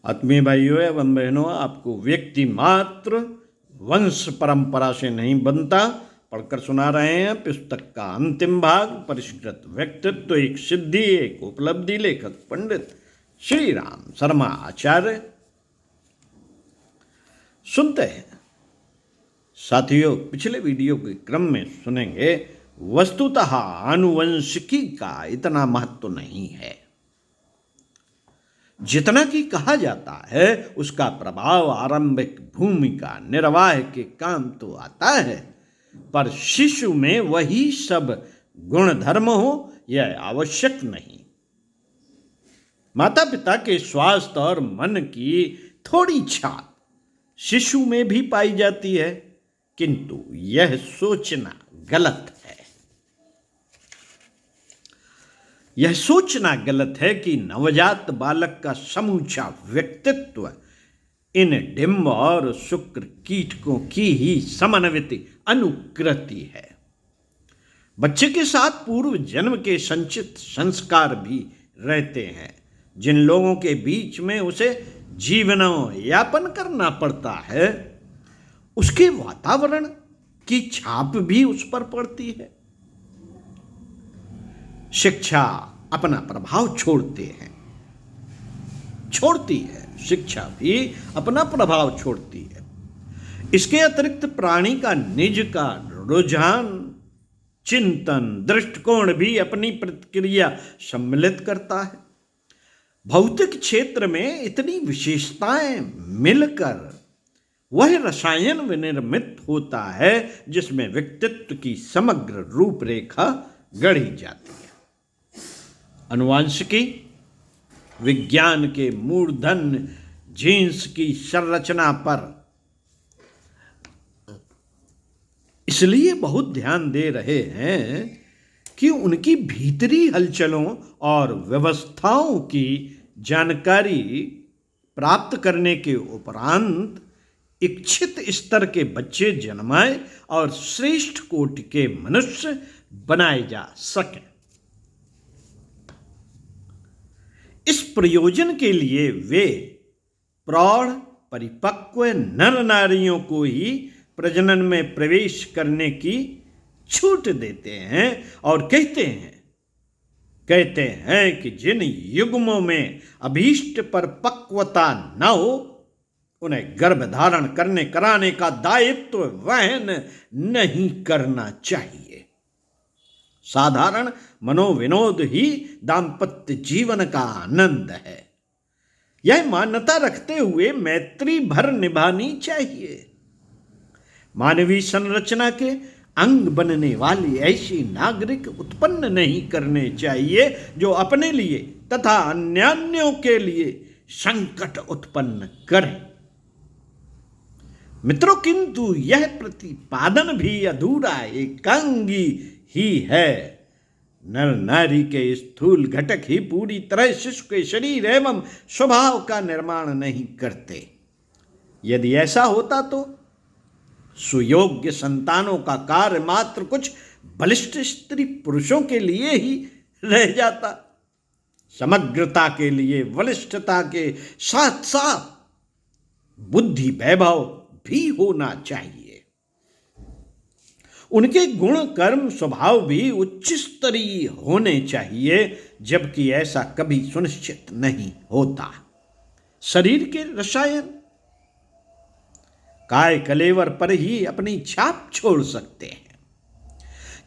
आत्मीय भाइयों एवं बहनों, आपको व्यक्ति मात्र वंश परंपरा से नहीं बनता पढ़कर सुना रहे हैं पुस्तक का अंतिम भाग परिष्कृत व्यक्तित्व, एक सिद्धि एक उपलब्धि। लेखक पंडित श्री राम शर्मा आचार्य। सुनते हैं साथियों, पिछले वीडियो के क्रम में सुनेंगे वस्तुतः आनुवंशिकी का इतना महत्व नहीं है जितना कि कहा जाता है। उसका प्रभाव आरंभिक भूमिका निर्वाह के काम तो आता है, पर शिशु में वही सब गुण धर्म हो यह आवश्यक नहीं। माता पिता के स्वास्थ्य और मन की थोड़ी छाप शिशु में भी पाई जाती है, किंतु यह सोचना गलत है। यह सोचना गलत है कि नवजात बालक का समूचा व्यक्तित्व इन डिंब और शुक्र कीटकों की ही समन्वित अनुकृति है। बच्चे के साथ पूर्व जन्म के संचित संस्कार भी रहते हैं, जिन लोगों के बीच में उसे जीवनोयापन करना पड़ता है, उसके वातावरण की छाप भी उस पर पड़ती है। शिक्षा अपना प्रभाव छोड़ती है, शिक्षा भी अपना प्रभाव छोड़ती है। इसके अतिरिक्त प्राणी का निज का रुझान, चिंतन, दृष्टिकोण भी अपनी प्रतिक्रिया सम्मिलित करता है। भौतिक क्षेत्र में इतनी विशेषताएं मिलकर वह रसायन विनिर्मित होता है जिसमें व्यक्तित्व की समग्र रूपरेखा गढ़ी जाती है। अनुवांशिकी विज्ञान के मूर्धन्य जीन्स की संरचना पर इसलिए बहुत ध्यान दे रहे हैं कि उनकी भीतरी हलचलों और व्यवस्थाओं की जानकारी प्राप्त करने के उपरांत इच्छित स्तर के बच्चे जन्माए और श्रेष्ठ कोटि के मनुष्य बनाए जा सकें। इस प्रयोजन के लिए वे प्रौढ़ परिपक्व नर नारियों को ही प्रजनन में प्रवेश करने की छूट देते हैं और कहते हैं कि जिन युग्मों में अभीष्ट पर पक्वता न हो उन्हें गर्भ धारण कराने का दायित्व वहन नहीं करना चाहिए। साधारण मनोविनोद ही दाम्पत्य जीवन का आनंद है। यह मान्यता रखते हुए मैत्री भर निभानी चाहिए। मानवीय संरचना के अंग बनने वाली ऐसी नागरिक उत्पन्न नहीं करने चाहिए जो अपने लिए तथा अन्यान्यों के लिए संकट उत्पन्न करें। मित्रों, किंतु यह प्रतिपादन भी अधूरा एकांगी ही है। नर नारी के स्थूल घटक ही पूरी तरह शिशु के शरीर एवं स्वभाव का निर्माण नहीं करते। यदि ऐसा होता तो सुयोग्य संतानों का कार्य मात्र कुछ बलिष्ठ स्त्री पुरुषों के लिए ही रह जाता। समग्रता के लिए बलिष्ठता के साथ साथ बुद्धि वैभव भी होना चाहिए। उनके गुण कर्म स्वभाव भी उच्च स्तरीय होने चाहिए, जबकि ऐसा कभी सुनिश्चित नहीं होता। शरीर के रसायन काय कलेवर पर ही अपनी छाप छोड़ सकते हैं,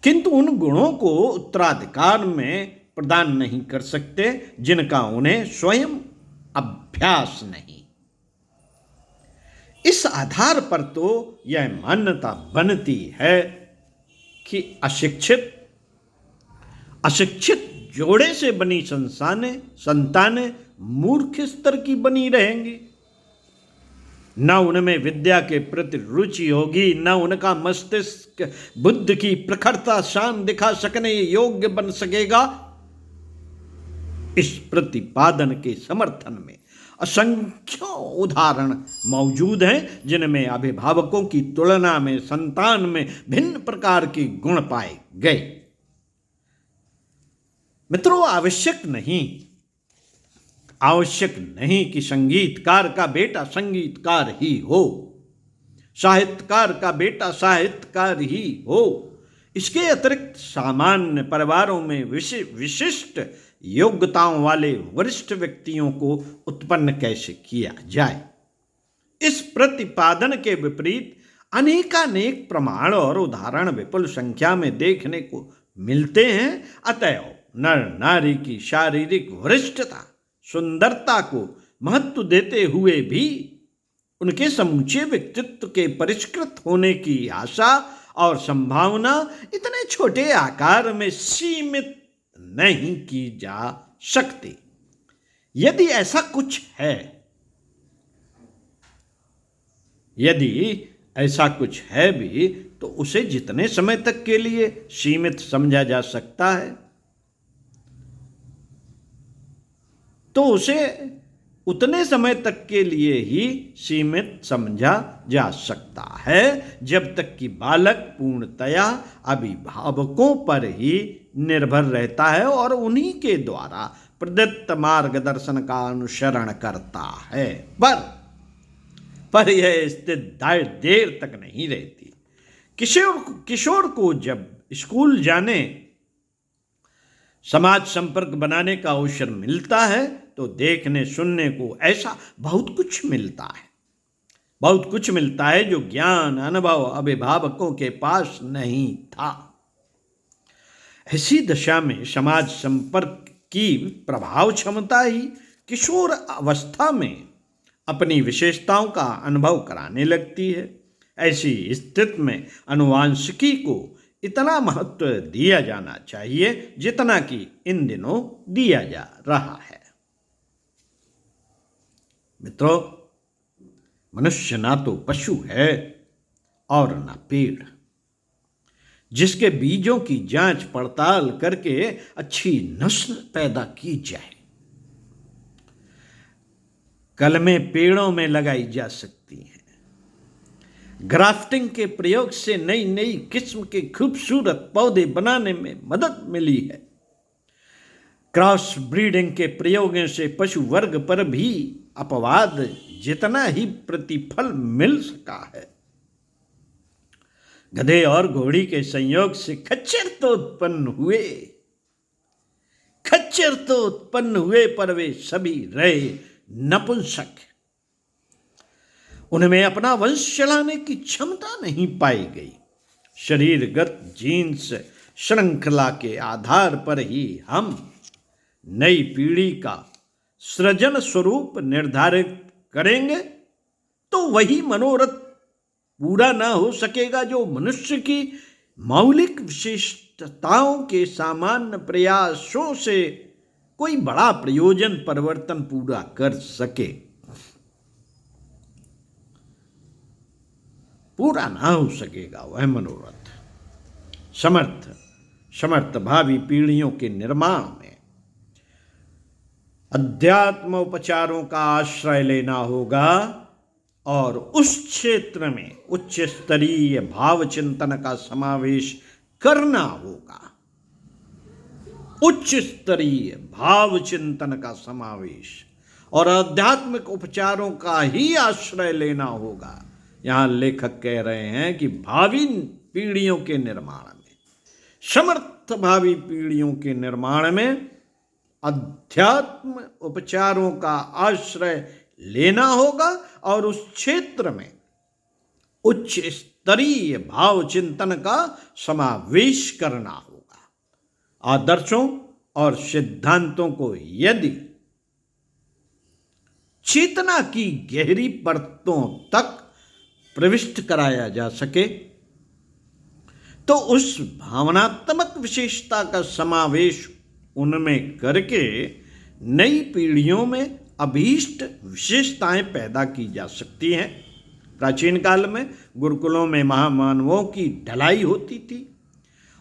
किंतु उन गुणों को उत्तराधिकार में प्रदान नहीं कर सकते जिनका उन्हें स्वयं अभ्यास नहीं। इस आधार पर तो यह मान्यता बनती है कि अशिक्षित जोड़े से बनी संतानें मूर्ख स्तर की बनी रहेंगी। न उनमें विद्या के प्रति रुचि होगी, न उनका मस्तिष्क बुद्धि की प्रखरता शान दिखा सकने योग्य बन सकेगा। इस प्रतिपादन के समर्थन में असंख्य उदाहरण मौजूद हैं, जिनमें अभिभावकों की तुलना में संतान में भिन्न प्रकार के गुण पाए गए। मित्रों, आवश्यक नहीं कि संगीतकार का बेटा संगीतकार ही हो, साहित्यकार का बेटा साहित्यकार ही हो। इसके अतिरिक्त सामान्य परिवारों में विशिष्ट योग्यताओं वाले वरिष्ठ व्यक्तियों को उत्पन्न कैसे किया जाए, इस प्रतिपादन के विपरीत अनेकानेक प्रमाण और उदाहरण विपुल संख्या में देखने को मिलते हैं। अतएव नर नारी की शारीरिक वरिष्ठता, सुंदरता को महत्व देते हुए भी उनके समूचे व्यक्तित्व के परिष्कृत होने की आशा और संभावना इतने छोटे आकार में सीमित नहीं की जा सकती। यदि ऐसा कुछ है, यदि ऐसा कुछ है भी, तो उसे जितने समय तक के लिए सीमित समझा जा सकता है, तो उसे उतने समय तक के लिए ही सीमित समझा जा सकता है जब तक कि बालक पूर्णतया अभिभावकों पर ही निर्भर रहता है और उन्हीं के द्वारा प्रदत्त मार्गदर्शन का अनुसरण करता है। पर यह स्थिति देर तक नहीं रहती। किशोर को जब स्कूल जाने, समाज संपर्क बनाने का अवसर मिलता है तो देखने सुनने को ऐसा बहुत कुछ मिलता है, बहुत कुछ मिलता है जो ज्ञान अनुभव अभिभावकों के पास नहीं था। ऐसी दशा में समाज संपर्क की प्रभाव क्षमता ही किशोर अवस्था में अपनी विशेषताओं का अनुभव कराने लगती है। ऐसी स्थिति में अनुवांशिकी को इतना महत्व दिया जाना चाहिए जितना कि इन दिनों दिया जा रहा है। मित्रों, मनुष्य ना तो पशु है और ना पेड़ जिसके बीजों की जांच पड़ताल करके अच्छी नस्ल पैदा की जाए। कलमें पेड़ों में लगाई जा सकती हैं। ग्राफ्टिंग के प्रयोग से नई नई किस्म के खूबसूरत पौधे बनाने में मदद मिली है। क्रॉस ब्रीडिंग के प्रयोगों से पशु वर्ग पर भी अपवाद जितना ही प्रतिफल मिल सका है। गधे और घोड़ी के संयोग से खच्चर तो उत्पन्न हुए पर वे सभी रहे नपुंसक। उनमें अपना वंश चलाने की क्षमता नहीं पाई गई। शरीरगत जीन्स श्रृंखला के आधार पर ही हम नई पीढ़ी का सृजन स्वरूप निर्धारित करेंगे तो वही मनोरथ पूरा ना हो सकेगा जो मनुष्य की मौलिक विशेषताओं के सामान्य प्रयासों से कोई बड़ा प्रयोजन परिवर्तन पूरा कर सके। पूरा ना हो सकेगा वह मनोरथ। समर्थ भावी पीढ़ियों के निर्माण में अध्यात्म उपचारों का आश्रय लेना होगा और उस क्षेत्र में उच्च स्तरीय भाव चिंतन का समावेश करना होगा। उच्च स्तरीय भाव चिंतन का समावेश और आध्यात्मिक उपचारों का ही आश्रय लेना होगा। यहां लेखक कह रहे हैं कि भावी पीढ़ियों के निर्माण में, समर्थ भावी पीढ़ियों के निर्माण में अध्यात्म उपचारों का आश्रय लेना होगा और उस क्षेत्र में उच्च स्तरीय भाव चिंतन का समावेश करना होगा। आदर्शों और सिद्धांतों को यदि चेतना की गहरी परतों तक प्रविष्ट कराया जा सके तो उस भावनात्मक विशेषता का समावेश उनमें करके नई पीढ़ियों में अभीष्ट विशेषताएं पैदा की जा सकती हैं। प्राचीन काल में गुरुकुलों में महामानवों की ढलाई होती थी।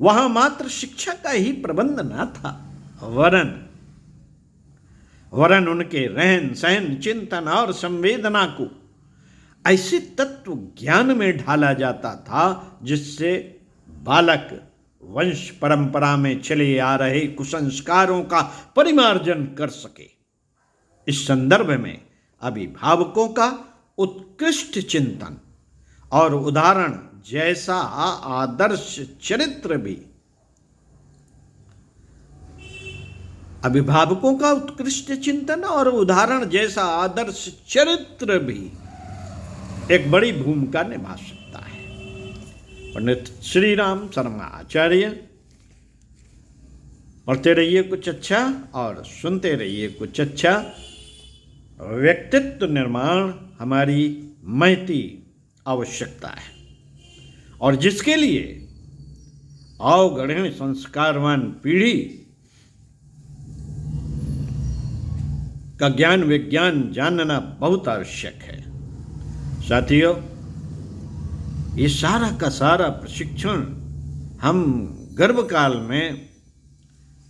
वहां मात्र शिक्षा का ही प्रबंध न था, वरन उनके रहन सहन, चिंतन और संवेदना को ऐसे तत्व ज्ञान में ढाला जाता था जिससे बालक वंश परंपरा में चले आ रहे कुसंस्कारों का परिमार्जन कर सके। इस संदर्भ में अभिभावकों का उत्कृष्ट चिंतन और उदाहरण जैसा आदर्श चरित्र भी, अभिभावकों का उत्कृष्ट चिंतन और उदाहरण जैसा आदर्श चरित्र भी एक बड़ी भूमिका निभा सकता है। पंडित श्री राम शर्मा आचार्य। पढ़ते रहिए कुछ अच्छा और सुनते रहिए कुछ अच्छा। व्यक्तित्व निर्माण हमारी महती आवश्यकता है और जिसके लिए अवगढ़ संस्कारवान पीढ़ी का ज्ञान विज्ञान जानना बहुत आवश्यक है। साथियों, ये सारा का सारा प्रशिक्षण हम गर्भकाल में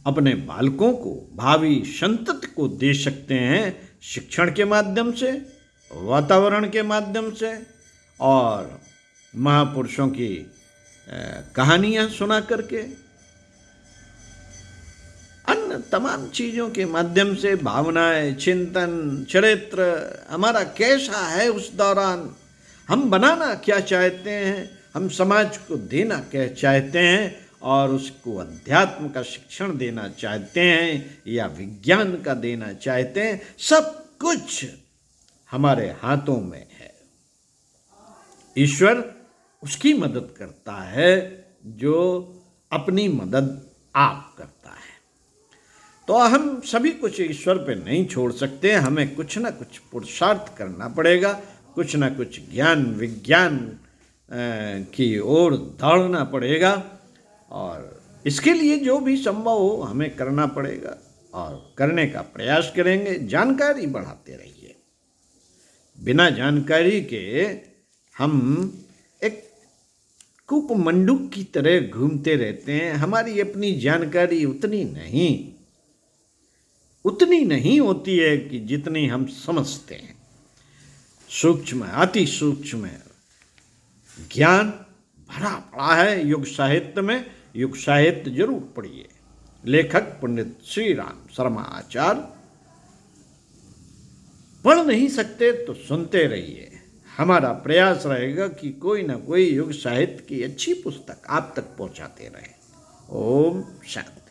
अपने बालकों को, भावी संतति को दे सकते हैं शिक्षण के माध्यम से, वातावरण के माध्यम से और महापुरुषों की कहानियाँ सुना करके, अन्य तमाम चीज़ों के माध्यम से, भावनाएं, चिंतन, चरित्र हमारा कैसा है उस दौरान, हम बनाना क्या चाहते हैं, हम समाज को देना क्या चाहते हैं और उसको अध्यात्म का शिक्षण देना चाहते हैं या विज्ञान का देना चाहते हैं, सब कुछ हमारे हाथों में है। ईश्वर उसकी मदद करता है जो अपनी मदद आप करता है। तो हम सभी कुछ ईश्वर पे नहीं छोड़ सकते, हमें कुछ ना कुछ पुरुषार्थ करना पड़ेगा, कुछ ना कुछ ज्ञान विज्ञान की ओर दौड़ना पड़ेगा और इसके लिए जो भी संभव हो हमें करना पड़ेगा और करने का प्रयास करेंगे। जानकारी बढ़ाते रहिए। बिना जानकारी के हम एक कुकमंडूक की तरह घूमते रहते हैं। हमारी अपनी जानकारी उतनी नहीं होती है कि जितनी हम समझते हैं। सूक्ष्म, अति सूक्ष्म ज्ञान भरा पड़ा है युग साहित्य में। युग साहित्य जरूर पढ़िए। लेखक पंडित श्री राम शर्मा आचार्य। पढ़ नहीं सकते तो सुनते रहिए। हमारा प्रयास रहेगा कि कोई ना कोई युग साहित्य की अच्छी पुस्तक आप तक पहुंचाते रहे। ओम शांति।